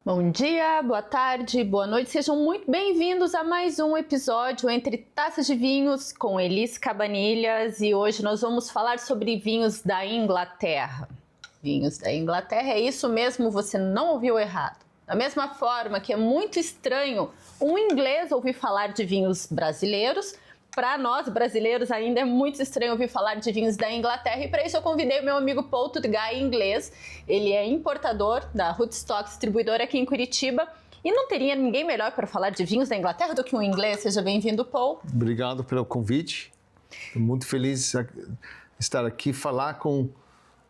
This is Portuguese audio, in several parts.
Bom dia, boa tarde, boa noite, sejam muito bem-vindos a mais um episódio Entre Taças de Vinhos com Elis Cabanilhas e hoje nós vamos falar sobre vinhos da Inglaterra. Vinhos da Inglaterra, é isso mesmo, você não ouviu errado. Da mesma forma que é muito estranho um inglês ouvir falar de vinhos brasileiros, para nós brasileiros ainda é muito estranho ouvir falar de vinhos da Inglaterra e para isso eu convidei o meu amigo Paul Tudgay, inglês. Ele é importador da Rootstock, distribuidora aqui em Curitiba e não teria ninguém melhor para falar de vinhos da Inglaterra do que um inglês. Seja bem-vindo, Paul. Obrigado pelo convite. Estou muito feliz de estar aqui falar com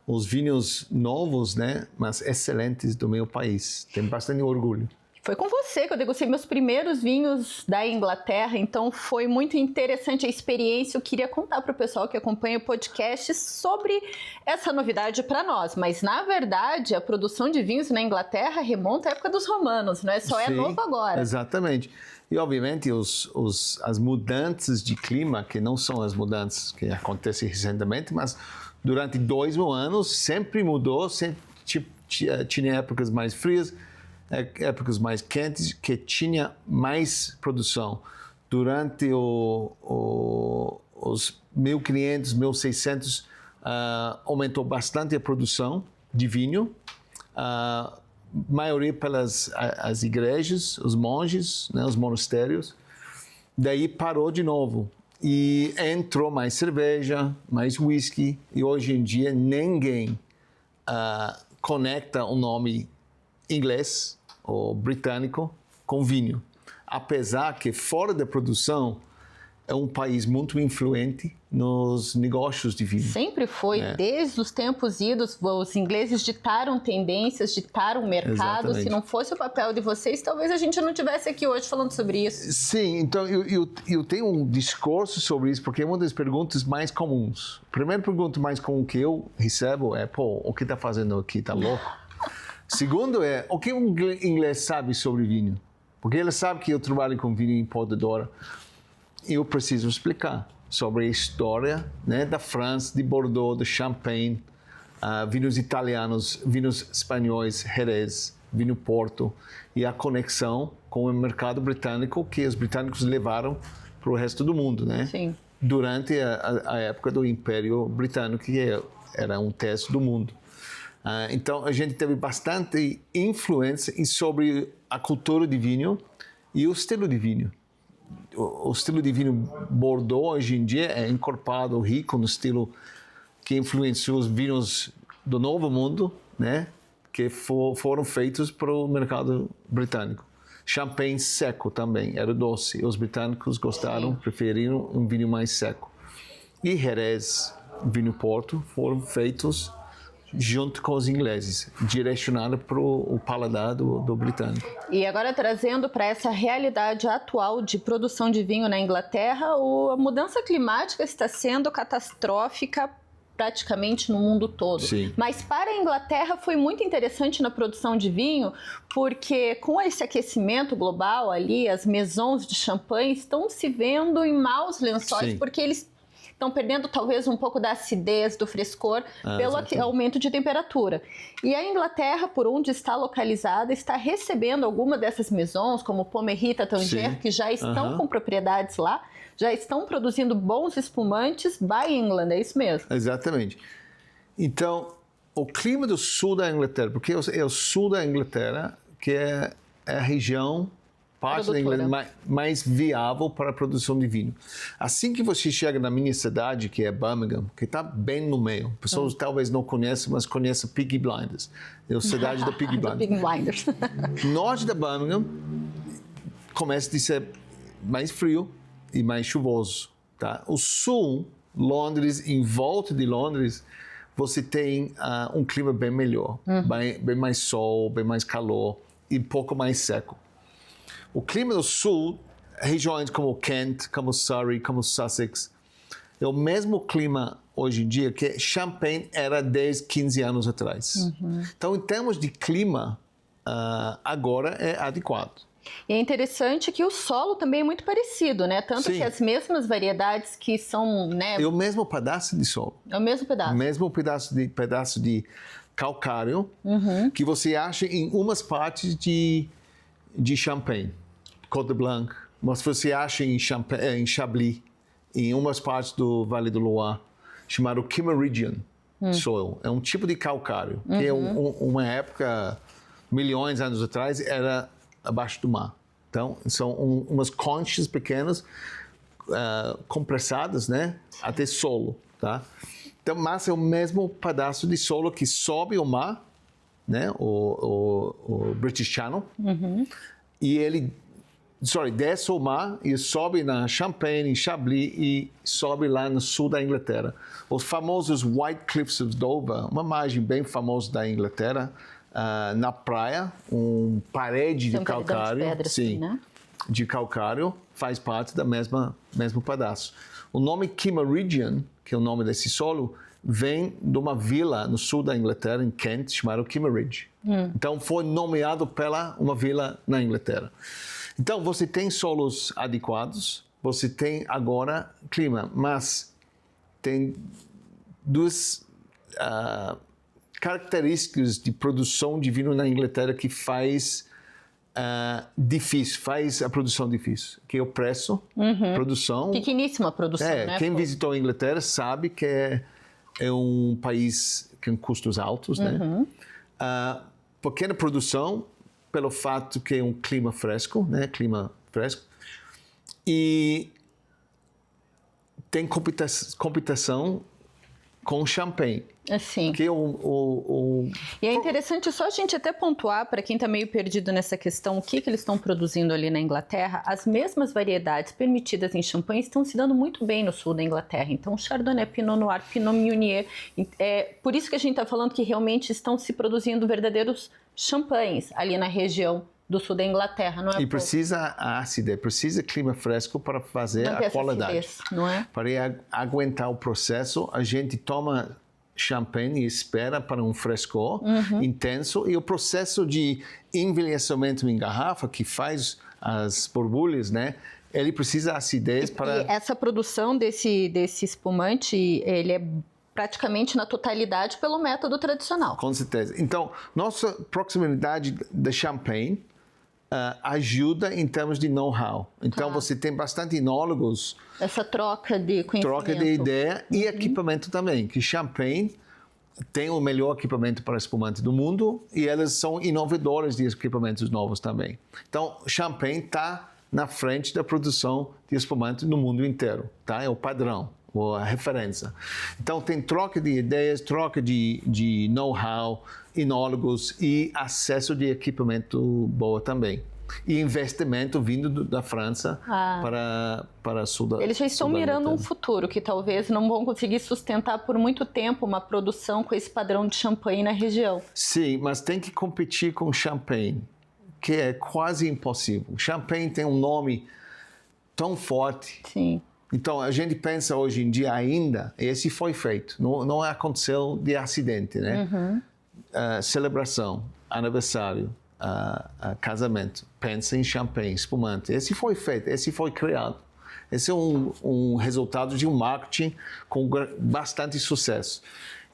os vinhos novos, né, mas excelentes do meu país. Tenho bastante orgulho. Foi com você que eu degustei meus primeiros vinhos da Inglaterra, então foi muito interessante a experiência. Eu queria contar para o pessoal que acompanha o podcast sobre essa novidade para nós, mas na verdade a produção de vinhos na Inglaterra remonta à época dos romanos, não é? Só é novo agora. Exatamente. E obviamente as mudanças de clima, que não são as mudanças que acontecem recentemente, mas durante 2.000 anos sempre mudou, sempre tinha épocas mais frias, épocas mais quentes, que tinha mais produção. Durante os 1500, 1600, aumentou bastante a produção de vinho, maioria pelas as igrejas, os monges, né, os monastérios. Daí parou de novo e entrou mais cerveja, mais whisky, e hoje em dia ninguém conecta o nome inglês ou britânico com vinho, apesar que fora da produção é um país muito influente nos negócios de vinho. Sempre foi, desde os tempos idos, os ingleses ditaram tendências, ditaram o mercado. Exatamente. Se não fosse o papel de vocês, talvez a gente não estivesse aqui hoje falando sobre isso. Sim, então eu tenho um discurso sobre isso, porque é uma das perguntas mais comuns. A primeira pergunta mais comum que eu recebo é, pô, o que está fazendo aqui, tá louco? Segundo é, o que um inglês sabe sobre vinho? Porque ele sabe que eu trabalho com vinho importadora. Eu preciso explicar sobre a história, né, da França, de Bordeaux, de Champagne, vinhos italianos, vinhos espanhóis, Jerez, vinho Porto, e a conexão com o mercado britânico que os britânicos levaram para o resto do mundo, né? Sim. Durante a época do Império Britânico, que era um terço do mundo. Então, a gente teve bastante influência sobre a cultura de vinho e o estilo de vinho. O estilo de vinho Bordeaux, hoje em dia, é encorpado, rico no estilo que influenciou os vinhos do Novo Mundo, né? Que foram feitos para o mercado britânico. Champagne seco também, era doce. Os britânicos gostaram, preferiram um vinho mais seco. E Jerez, vinho Porto, foram feitos junto com os ingleses, direcionado para o paladar do britânico. E agora trazendo para essa realidade atual de produção de vinho na Inglaterra, a mudança climática está sendo catastrófica praticamente no mundo todo. Sim. Mas para a Inglaterra foi muito interessante na produção de vinho, porque com esse aquecimento global ali, as maisons de champanhe estão se vendo em maus lençóis. Sim. Porque eles estão perdendo talvez um pouco da acidez, do frescor, pelo aumento de temperatura. E a Inglaterra, por onde está localizada, está recebendo alguma dessas maisons, como Pommerita, Tangier, que já estão com propriedades lá, já estão produzindo bons espumantes by England, é isso mesmo? Exatamente. Então, o clima do sul da Inglaterra, porque é o sul da Inglaterra que é a região, parte da Inglaterra mais viável para a produção de vinho. Assim que você chega na minha cidade, que é Birmingham, que está bem no meio, pessoas talvez não conheçam, mas conhecem Peaky Blinders. É a cidade da Peaky Blinders. Norte da Birmingham começa a ser mais frio e mais chuvoso. Tá? O sul, Londres, em volta de Londres, você tem um clima bem melhor, bem mais sol, bem mais calor e um pouco mais seco. O clima do sul, regiões como Kent, como Surrey, como Sussex, é o mesmo clima hoje em dia que Champagne era 10, 15 anos atrás. Então, em termos de clima, agora é adequado. E é interessante que o solo também é muito parecido, né? Tanto que as mesmas variedades que são, né? É o mesmo pedaço de solo. É o mesmo pedaço. O mesmo pedaço de calcário, que você acha em umas partes de Champagne, Côte de Blanc, mas você acha em Chablis, em umas partes do Vale do Loire, chamado Kimmeridgian soil. É um tipo de calcário, que uma época, milhões de anos atrás, era abaixo do mar. Então, são umas conchas pequenas, compressadas, né, até solo, tá? Então, mas é o mesmo pedaço de solo que sobe o mar, né, o British Channel, e ele desce o mar e sobe na Champagne, em Chablis e sobe lá no sul da Inglaterra. Os famosos White Cliffs of Dover, uma margem bem famosa da Inglaterra, na praia, parede de calcário, de pedra, sim, assim, né? de calcário, faz parte da mesmo pedaço. O nome Kimmeridgian, que é o nome desse solo, vem de uma vila no sul da Inglaterra, em Kent, chamada Kimmeridge. Então, foi nomeado pela uma vila na Inglaterra. Então, você tem solos adequados, você tem agora clima, mas tem duas características de produção de vinho na Inglaterra que faz a produção difícil, que é o preço, produção... Pequeníssima produção, né? Quem visitou a Inglaterra sabe que é um país com custos altos, né? Pequena produção, pelo fato que é um clima fresco, né? E tem competição com champanhe. Assim. Que E é interessante só a gente até pontuar, para quem está meio perdido nessa questão, o que eles estão produzindo ali na Inglaterra. As mesmas variedades permitidas em champanhe estão se dando muito bem no sul da Inglaterra. Então, Chardonnay, Pinot Noir, Pinot Meunier. Por isso que a gente está falando que realmente estão se produzindo verdadeiros champanhes ali na região do sul da Inglaterra, não é? E precisa a acidez, precisa clima fresco para fazer a qualidade. Acidez, não é? Para aguentar o processo, a gente toma champanhe e espera para um frescor intenso, e o processo de envelhecimento em garrafa que faz as borbulhas, né? Ele precisa acidez para... E essa produção desse espumante, ele é praticamente na totalidade pelo método tradicional. Com certeza. Então, nossa proximidade da champanhe ajuda em termos de know-how. Então, você tem bastante enólogos. Essa troca de conhecimento. Troca de ideia e equipamento também, que Champagne tem o melhor equipamento para espumante do mundo e elas são inovadoras de equipamentos novos também. Então, Champagne está na frente da produção de espumante no mundo inteiro, tá? É o padrão, a referência. Então, tem troca de ideias, troca de know-how, enólogos e acesso de equipamento boa também. E investimento vindo da França para sul da Eles já estão mirando um futuro que talvez não vão conseguir sustentar por muito tempo uma produção com esse padrão de champanhe na região. Sim, mas tem que competir com champanhe, que é quase impossível. Champanhe tem um nome tão forte. Sim. Então, a gente pensa hoje em dia ainda, esse foi feito, não aconteceu de acidente, né? Celebração, aniversário, casamento, pensa em champanhe, espumante. Esse foi feito, esse foi criado. Esse é um resultado de um marketing com bastante sucesso.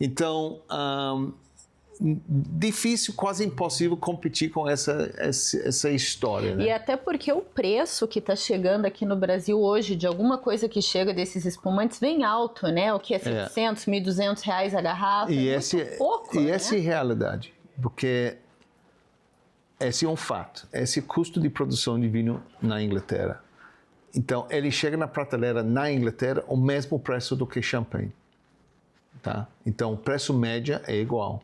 Então, difícil, quase impossível competir com essa história, né? E até porque o preço que está chegando aqui no Brasil hoje, de alguma coisa que chega desses espumantes, vem alto, né? O que é 700, R$1.200 a garrafa, pouco, e né? essa é a realidade, porque esse é um fato. Esse é o custo de produção de vinho na Inglaterra. Então, ele chega na prateleira na Inglaterra o mesmo preço do que champanhe. Tá? Então, o preço médio é igual.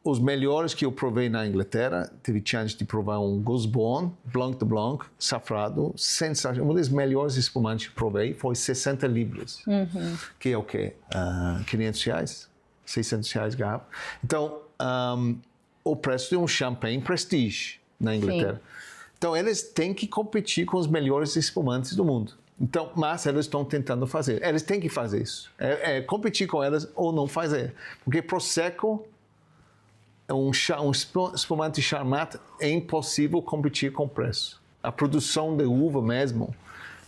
Os melhores que eu provei na Inglaterra, tive chance de provar um Gosbourne, Blanc de Blanc, safrado, sensacional. Um dos melhores espumantes que provei foi 60 libras, que é o quê? R$500, R$600 garrafa. Então, o preço de um champanhe prestige na Inglaterra. Sim. Então, eles têm que competir com os melhores espumantes do mundo. Então, mas eles estão tentando fazer. Eles têm que fazer isso. Competir com elas ou não fazer. Porque Prosecco, um espumante Charmat, é impossível competir com o preço. A produção de uva mesmo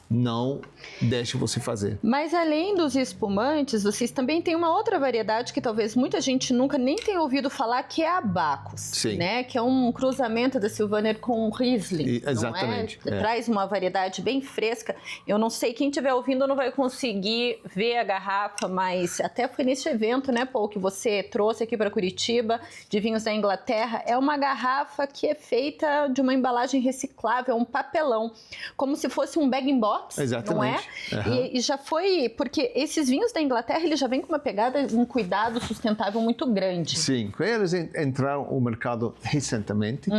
não deixa você fazer. Mas além dos espumantes, vocês também têm uma outra variedade que talvez muita gente nunca nem tenha ouvido falar, que é a Bacchus. Sim. Né? Que é um cruzamento da Sylvaner com o Riesling. Exatamente. Não é? Traz uma variedade bem fresca. Eu não sei, quem estiver ouvindo não vai conseguir ver a garrafa, mas até foi nesse evento, né, Paul, que você trouxe aqui para Curitiba, de vinhos da Inglaterra. É uma garrafa que é feita de uma embalagem reciclável, um papelão, como se fosse um bag-in-box. Exatamente. Não é? E já foi, porque esses vinhos da Inglaterra, eles já vêm com uma pegada, um cuidado sustentável muito grande. Sim, quando eles entraram no mercado recentemente,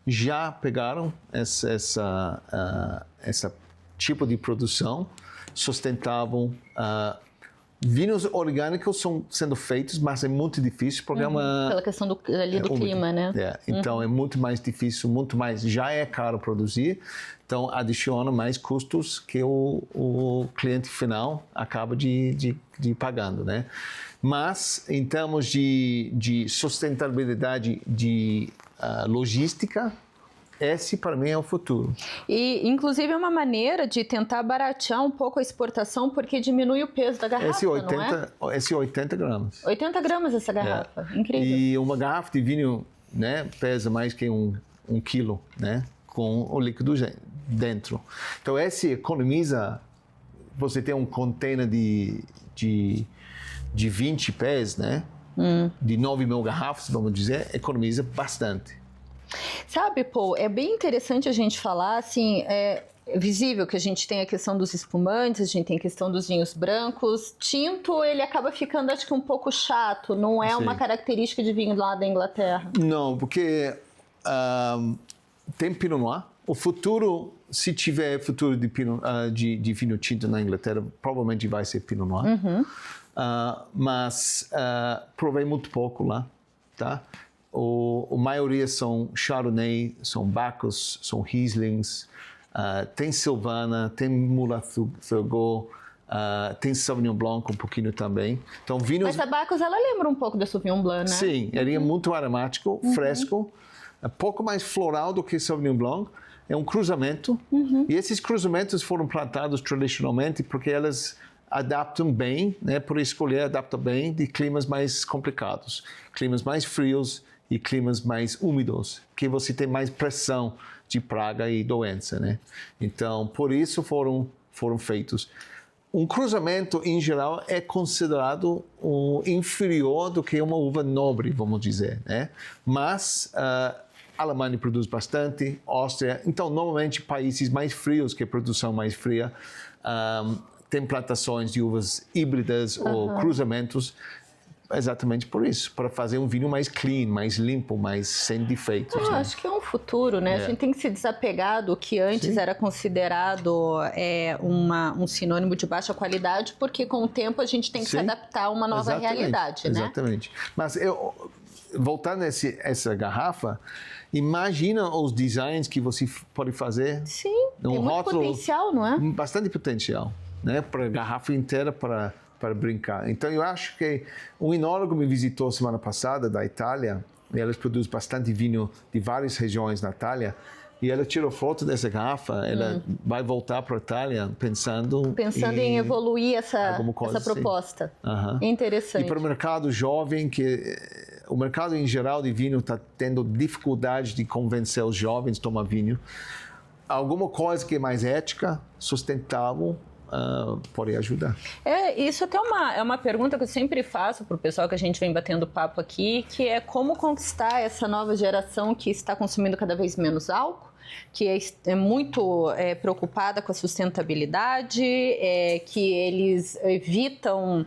já pegaram esse tipo de produção sustentável. Vinhos orgânicos estão sendo feitos, mas é muito difícil porque pela questão do clima, né? Então é muito mais difícil, já é caro produzir, então adiciona mais custos que o cliente final acaba de pagando, né? Mas em termos de sustentabilidade de logística, esse, para mim, é o futuro. E, inclusive, é uma maneira de tentar baratear um pouco a exportação, porque diminui o peso da garrafa, não é? Esse 80 gramas. 80 gramas essa garrafa, incrível. E uma garrafa de vinho, né, pesa mais que um quilo, né, com o líquido dentro. Então, esse economiza, você tem um container de 20 pés, né, de 9 mil garrafas, vamos dizer, economiza bastante. Sabe, Paul, é bem interessante a gente falar, assim, é visível que a gente tem a questão dos espumantes, a gente tem a questão dos vinhos brancos. Tinto, ele acaba ficando, acho que um pouco chato, não é uma característica de vinho lá da Inglaterra. Não, porque tem Pinot Noir. O futuro, se tiver futuro de vinho tinto na Inglaterra, provavelmente vai ser Pinot Noir. Mas provei muito pouco lá, tá? A maioria são Chardonnay, são Bacchus, são Rieslings, tem Sylvaner, tem Moulin-Thurgau, tem Sauvignon Blanc um pouquinho também. Então, vinhos... Mas a Bacchus, ela lembra um pouco da Sauvignon Blanc, né? Sim, ele é muito aromático, fresco, um pouco mais floral do que Sauvignon Blanc. É um cruzamento, e esses cruzamentos foram plantados tradicionalmente porque elas adaptam bem, né, por escolher adaptam bem de climas mais complicados, climas mais frios e climas mais úmidos, que você tem mais pressão de praga e doença, né? Então, por isso foram feitos. Um cruzamento, em geral, é considerado inferior do que uma uva nobre, vamos dizer, né? Mas a Alemanha produz bastante, Áustria. Então, normalmente, países mais frios, que a produção mais fria, tem plantações de uvas híbridas ou cruzamentos, exatamente por isso, para fazer um vinho mais clean, mais limpo, mais sem defeitos. Né? Acho que é um futuro, né? A gente tem que se desapegar do que antes era considerado um sinônimo de baixa qualidade, porque com o tempo a gente tem que se adaptar a uma nova realidade, né? Exatamente. Mas voltando a essa garrafa, imagina os designs que você pode fazer. Sim, tem muito potencial, não é? Bastante potencial, né? Para a garrafa inteira, para brincar. Então, eu acho que um enólogo me visitou semana passada da Itália, e eles produzem bastante vinho de várias regiões na Itália, e ela tirou foto dessa garrafa, ela vai voltar para a Itália pensando em evoluir essa proposta. Assim. Interessante. E para o mercado jovem, que o mercado em geral de vinho está tendo dificuldade de convencer os jovens a tomar vinho, alguma coisa que é mais ética, sustentável, pode ajudar. Isso até é uma pergunta que eu sempre faço para o pessoal que a gente vem batendo papo aqui, que é como conquistar essa nova geração que está consumindo cada vez menos álcool, que é muito preocupada com a sustentabilidade, que eles evitam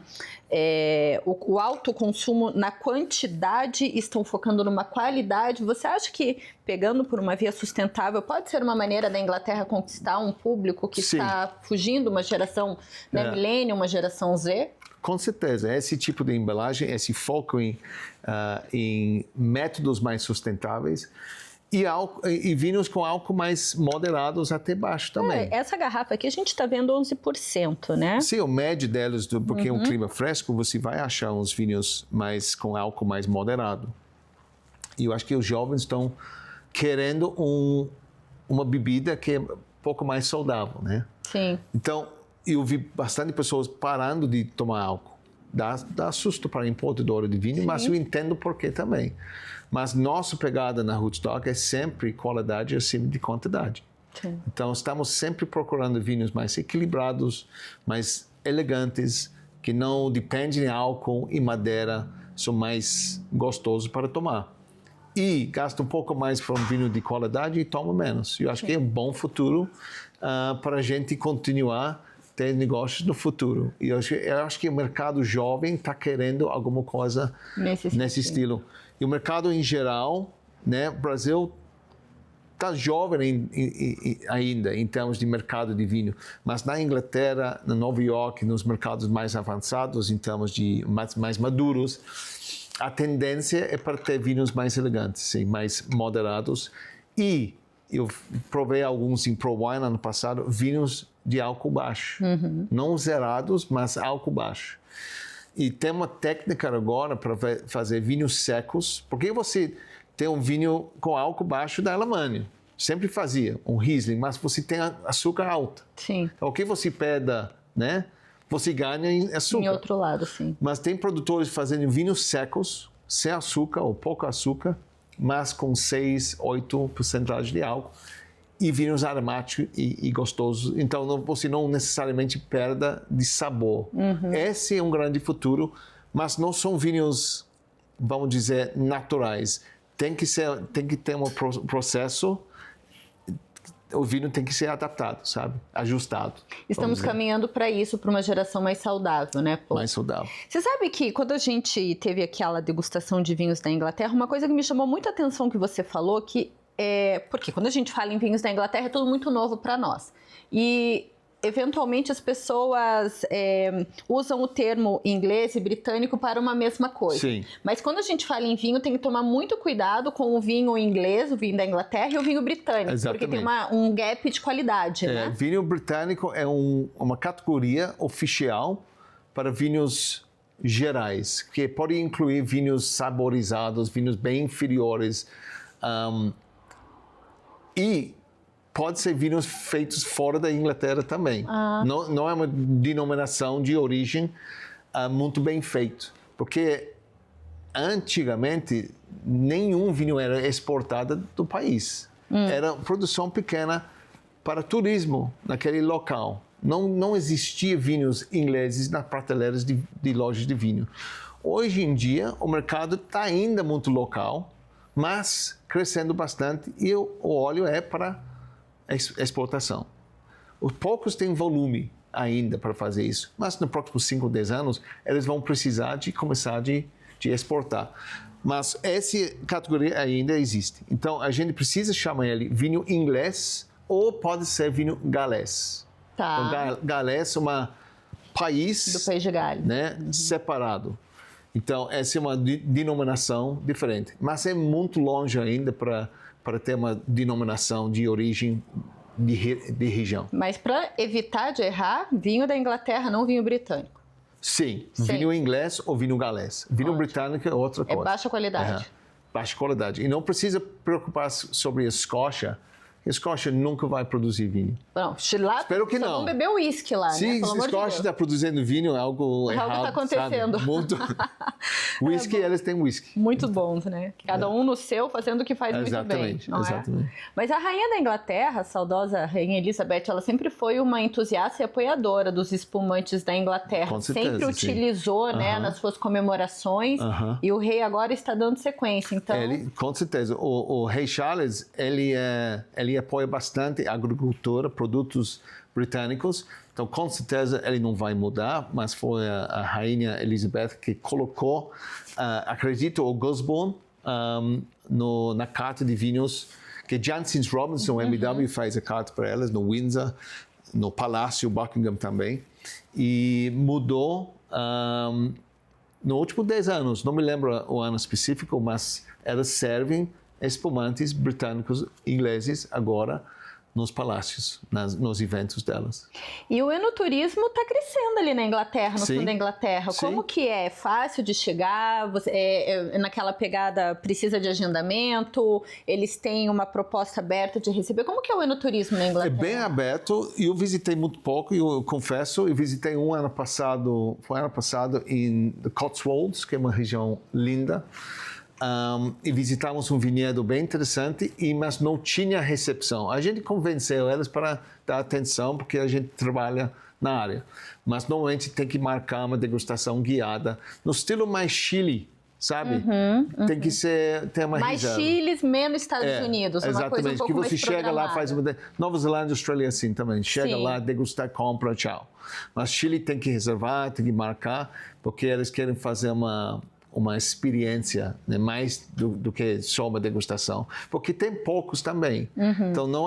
o alto consumo na quantidade, estão focando numa qualidade. Você acha que, pegando por uma via sustentável, pode ser uma maneira da Inglaterra conquistar um público que está fugindo, uma geração millennial, uma geração Z? Com certeza, esse tipo de embalagem, esse foco em métodos mais sustentáveis, e vinhos com álcool mais moderados até baixo também. Essa garrafa aqui a gente está vendo 11%, né? Sim, o médio delas, porque é um clima fresco, você vai achar uns vinhos com álcool mais moderado. E eu acho que os jovens estão querendo uma bebida que pouco mais saudável, né? Sim. Então, eu vi bastante pessoas parando de tomar álcool. Dá susto para a importadora de vinho, mas eu entendo por que também. Mas nossa pegada na Rootstock é sempre qualidade acima de quantidade. Sim. Então, estamos sempre procurando vinhos mais equilibrados, mais elegantes, que não dependem de álcool e madeira, são mais gostosos para tomar. E gasta um pouco mais para um vinho de qualidade e toma menos. Eu acho que é um bom futuro para a gente continuar ter negócios no futuro. E eu acho que o mercado jovem está querendo alguma coisa nesse estilo. E o mercado em geral, né, o Brasil está jovem ainda em termos de mercado de vinho, mas na Inglaterra, na Nova York, nos mercados mais avançados, em termos de mais maduros, a tendência é para ter vinhos mais elegantes, sim, mais moderados. E eu provei alguns em ProWine ano passado, vinhos de álcool baixo. Não zerados, mas álcool baixo. E tem uma técnica agora para fazer vinhos secos. Porque você tem um vinho com álcool baixo da Alemanha. Sempre fazia um Riesling, mas você tem açúcar alto. Sim. Então, o que você pede, né? Você ganha em açúcar. Em outro lado, sim. Mas tem produtores fazendo vinhos secos, sem açúcar ou pouco açúcar, mas com 6, 8% de álcool. E vinhos aromáticos e gostosos. Então, você não necessariamente perde de sabor. Esse é um grande futuro, mas não são vinhos, vamos dizer, naturais. Tem que ter um processo, o vinho tem que ser adaptado, sabe? Ajustado. Estamos caminhando para isso, para uma geração mais saudável, né, Paul? Mais saudável. Você sabe que quando a gente teve aquela degustação de vinhos da Inglaterra, uma coisa que me chamou muita atenção que você falou, porque quando a gente fala em vinhos da Inglaterra é tudo muito novo para nós. E eventualmente as pessoas usam o termo inglês e britânico para uma mesma coisa. Sim. Mas quando a gente fala em vinho, tem que tomar muito cuidado com o vinho inglês, o vinho da Inglaterra e o vinho britânico. Exatamente. Porque tem um gap de qualidade, né? Vinho britânico é uma categoria oficial para vinhos gerais, que pode incluir vinhos saborizados, vinhos bem inferiores. E pode ser vinhos feitos fora da Inglaterra também. Não é uma denominação de origem muito bem feito. Porque antigamente nenhum vinho era exportado do país. Era produção pequena para turismo naquele local. Não existia vinhos ingleses nas prateleiras de lojas de vinho. Hoje em dia o mercado está ainda muito local, mas crescendo bastante, e o óleo é para exportação. Os poucos têm volume ainda para fazer isso, mas nos próximos 5 ou 10 anos eles vão precisar de começar de exportar. Mas essa categoria ainda existe. Então a gente precisa chamar ele vinho inglês ou pode ser vinho galês. Tá. Então, galês é um país do País de Gales, né, separado. Então, essa é uma denominação diferente. Mas é muito longe ainda para ter uma denominação de origem de região. Mas para evitar de errar, vinho da Inglaterra, não vinho britânico. Sim, vinho inglês ou vinho galês. Vinho britânico é outra coisa. É baixa qualidade. Baixa qualidade. E não precisa preocupar sobre a Escócia. A Escócia nunca vai produzir vinho. Não, lá espero que não. Vão beber uísque lá, sim, né? Pelo se a Escócia está produzindo vinho, é algo errado. Algo está acontecendo. Sabe? Muito. Whisky, eles têm whisky. Muito bons, né? Cada um no seu, fazendo o que faz muito bem. Exatamente. Mas a rainha da Inglaterra, a saudosa rainha Elizabeth, ela sempre foi uma entusiasta e apoiadora dos espumantes da Inglaterra. Com certeza, sempre utilizou, né, nas suas comemorações. E o rei agora está dando sequência. Então, com certeza. O rei Charles, ele apoia bastante a agricultura, produtos britânicos. Então, com certeza, ele não vai mudar, mas foi a rainha Elizabeth que colocou, acredito, o Gisborne na carta de vinhos, que Jancis Robinson, MW, faz a carta para elas, no Windsor, no Palácio Buckingham também. E mudou nos últimos 10 anos, não me lembro o ano específico, mas elas servem espumantes britânicos, ingleses, agora nos palácios, nos eventos delas. E o enoturismo está crescendo ali na Inglaterra, no sul da Inglaterra. Sim. Como que é? Fácil de chegar? Naquela pegada precisa de agendamento? Eles têm uma proposta aberta de receber? Como que é o enoturismo na Inglaterra? É bem aberto. Eu visitei muito pouco, eu confesso. Eu visitei foi ano passado em The Cotswolds, que é uma região linda. E visitamos um vinhedo bem interessante, mas não tinha recepção. A gente convenceu elas para dar atenção, porque a gente trabalha na área. Mas normalmente tem que marcar uma degustação guiada, no estilo mais Chile, sabe? Tem que ter uma mais reserva. Chile, menos Estados Unidos. Uma exatamente, coisa um pouco que você mais chega lá, faz uma... Nova Zelândia e Austrália assim também. Chega lá, degustar, compra, tchau. Mas Chile tem que reservar, tem que marcar, porque eles querem fazer uma experiência, né, mais do que só uma degustação, porque tem poucos também. Então não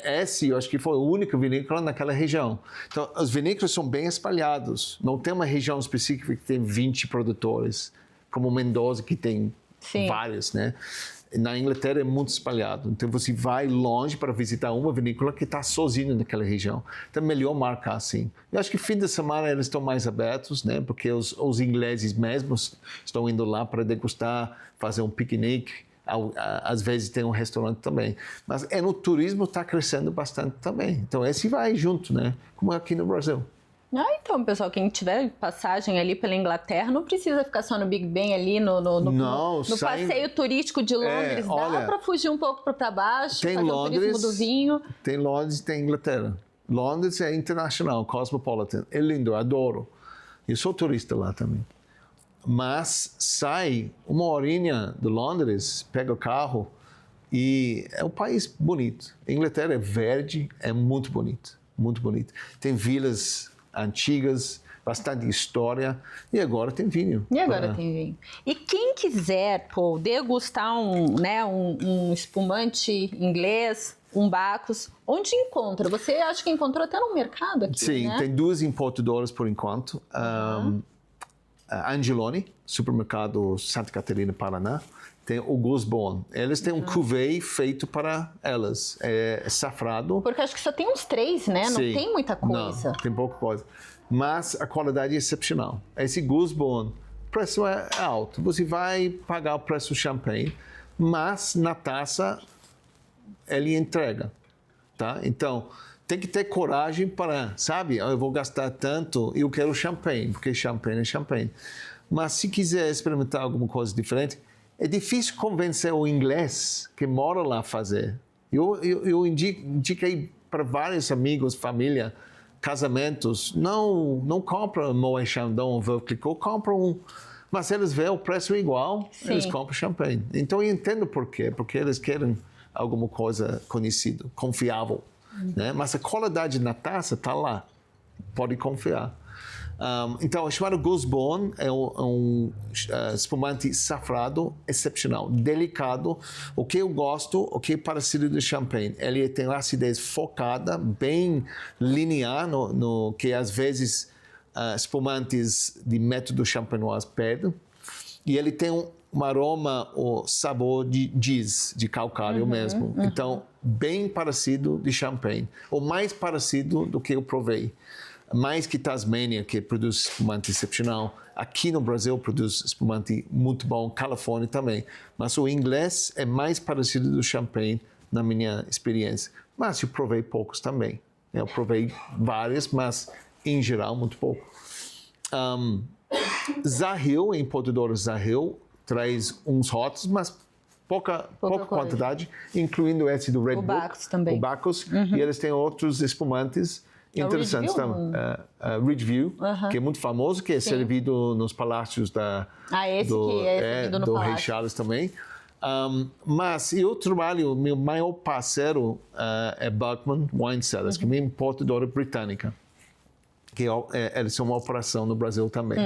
esse, eu acho que foi o único vinícola naquela região. Então os vinícolas são bem espalhados, não tem uma região específica que tem 20 produtores, como Mendoza, que tem vários, né? Na Inglaterra é muito espalhado, então você vai longe para visitar uma vinícola que está sozinha naquela região. Então é melhor marcar assim. Eu acho que fim de semana eles estão mais abertos, né? Porque os ingleses mesmos estão indo lá para degustar, fazer um piquenique. Às vezes tem um restaurante também. Mas no turismo está crescendo bastante também. Então esse vai junto, né? Como aqui no Brasil. Então, pessoal, quem tiver passagem ali pela Inglaterra não precisa ficar só no Big Ben ali, no passeio turístico de Londres. Dá para fugir um pouco para baixo, fazer Londres, o turismo do vinho. Tem Londres e tem Inglaterra. Londres é internacional, cosmopolitan. É lindo, eu adoro. Eu sou turista lá também. Mas sai uma horinha de Londres, pega o carro e é um país bonito. A Inglaterra é verde, é muito bonito, muito bonito. Tem vilas antigas, bastante história, e agora tem vinho. Tem vinho. E quem quiser, degustar um espumante inglês, um Bacchus, onde encontra? Você acha que encontrou até no mercado aqui, Sim, né? tem 2 importadoras por enquanto. Angeloni, supermercado Santa Catarina, Paraná. Tem o Gusbourne. Eles têm um cuvée feito para elas. É safrado. Porque acho que só tem uns 3, né? Não tem muita coisa. Não, tem pouca coisa. Mas a qualidade é excepcional. Esse Gusbourne, o preço é alto. Você vai pagar o preço do champanhe, mas na taça ele entrega, tá? Então, tem que ter coragem para, sabe? Eu vou gastar tanto e eu quero champanhe, porque champanhe é champanhe. Mas se quiser experimentar alguma coisa diferente, é difícil convencer o inglês que mora lá a fazer. Eu indiquei para vários amigos, família, casamentos, não compra Moet Chandon ou Veuve Clicquot, compram mas eles veem o preço igual, eles compram champanhe. Então eu entendo por quê, porque eles querem alguma coisa conhecida, confiável, né? Mas a qualidade na taça está lá, pode confiar. Então, é chamado Gusbourne, é um espumante safrado excepcional, delicado. O que eu gosto, o que é parecido do champanhe, ele tem uma acidez focada, bem linear, no que às vezes espumantes de método champenoise perdem. E ele tem um aroma, o sabor de giz, de calcário mesmo. Então, bem parecido de champanhe, ou mais parecido do que eu provei. Mais que Tasmania, que produz espumante excepcional. Aqui no Brasil produz espumante muito bom, Califórnia também. Mas o inglês é mais parecido do champanhe, na minha experiência. Mas eu provei poucos também. Eu provei vários, mas em geral muito pouco. Zahil, importador Zahil, traz uns rótulos, mas pouca quantidade, incluindo esse do Red Bull. Bacchus também. O Bacchus. E eles têm outros espumantes interessantes também. Ridgeview, que é muito famoso, que é servido nos palácios do Rei Charles também. Mas eu trabalho, meu maior parceiro é Buckman Wine Cellars, que é uma importadora britânica, que eles são uma operação no Brasil também.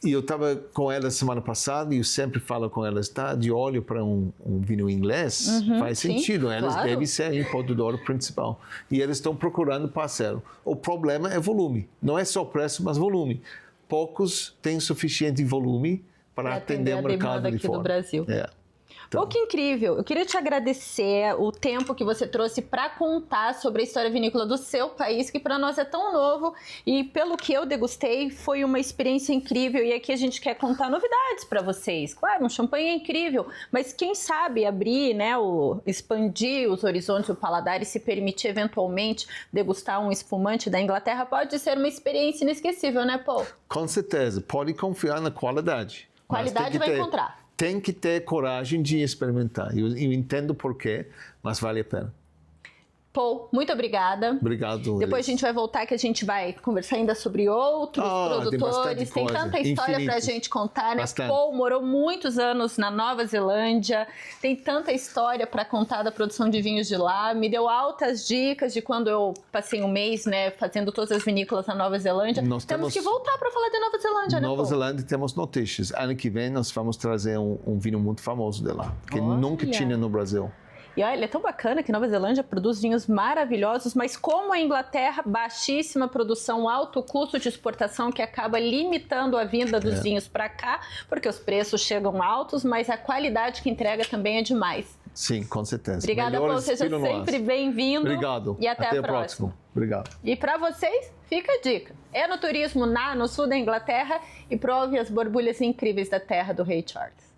E eu estava com elas semana passada e eu sempre falo com elas, está de olho para um vinho inglês? Faz sentido, elas devem ser a importadora principal. E eles estão procurando parceiro. O problema é volume, não é só preço, mas volume. Poucos têm suficiente volume para atender o mercado de fora. Do Brasil. Pô, que incrível! Eu queria te agradecer o tempo que você trouxe para contar sobre a história vinícola do seu país, que para nós é tão novo e pelo que eu degustei foi uma experiência incrível e aqui a gente quer contar novidades para vocês. Claro, um champanhe é incrível, mas quem sabe abrir, né, expandir os horizontes do paladar e se permitir eventualmente degustar um espumante da Inglaterra pode ser uma experiência inesquecível, né, Paul? Com certeza, pode confiar na qualidade. Qualidade vai encontrar. Tem que ter coragem de experimentar. Eu entendo por quê, mas vale a pena. Paul, muito obrigada. Obrigado. Depois a gente vai voltar que a gente vai conversar ainda sobre outros produtores. Tem tanta história pra gente contar, né? Bastante. Paul morou muitos anos na Nova Zelândia, tem tanta história para contar da produção de vinhos de lá. Me deu altas dicas de quando eu passei um mês, né, fazendo todas as vinícolas na Nova Zelândia. Temos que voltar para falar de Nova Zelândia, né, Paul? Nova Zelândia temos notícias. Ano que vem nós vamos trazer um vinho muito famoso de lá, que nunca tinha no Brasil. E olha, é tão bacana que Nova Zelândia produz vinhos maravilhosos, mas como a Inglaterra, baixíssima produção, alto custo de exportação que acaba limitando a vinda dos vinhos para cá, porque os preços chegam altos, mas a qualidade que entrega também é demais. Sim, com certeza. Obrigada, Paul, seja sempre bem-vindo. Obrigado. E até a próxima. Obrigado. E para vocês, fica a dica. É no turismo no sul da Inglaterra e prove as borbulhas incríveis da terra do Rei Charles.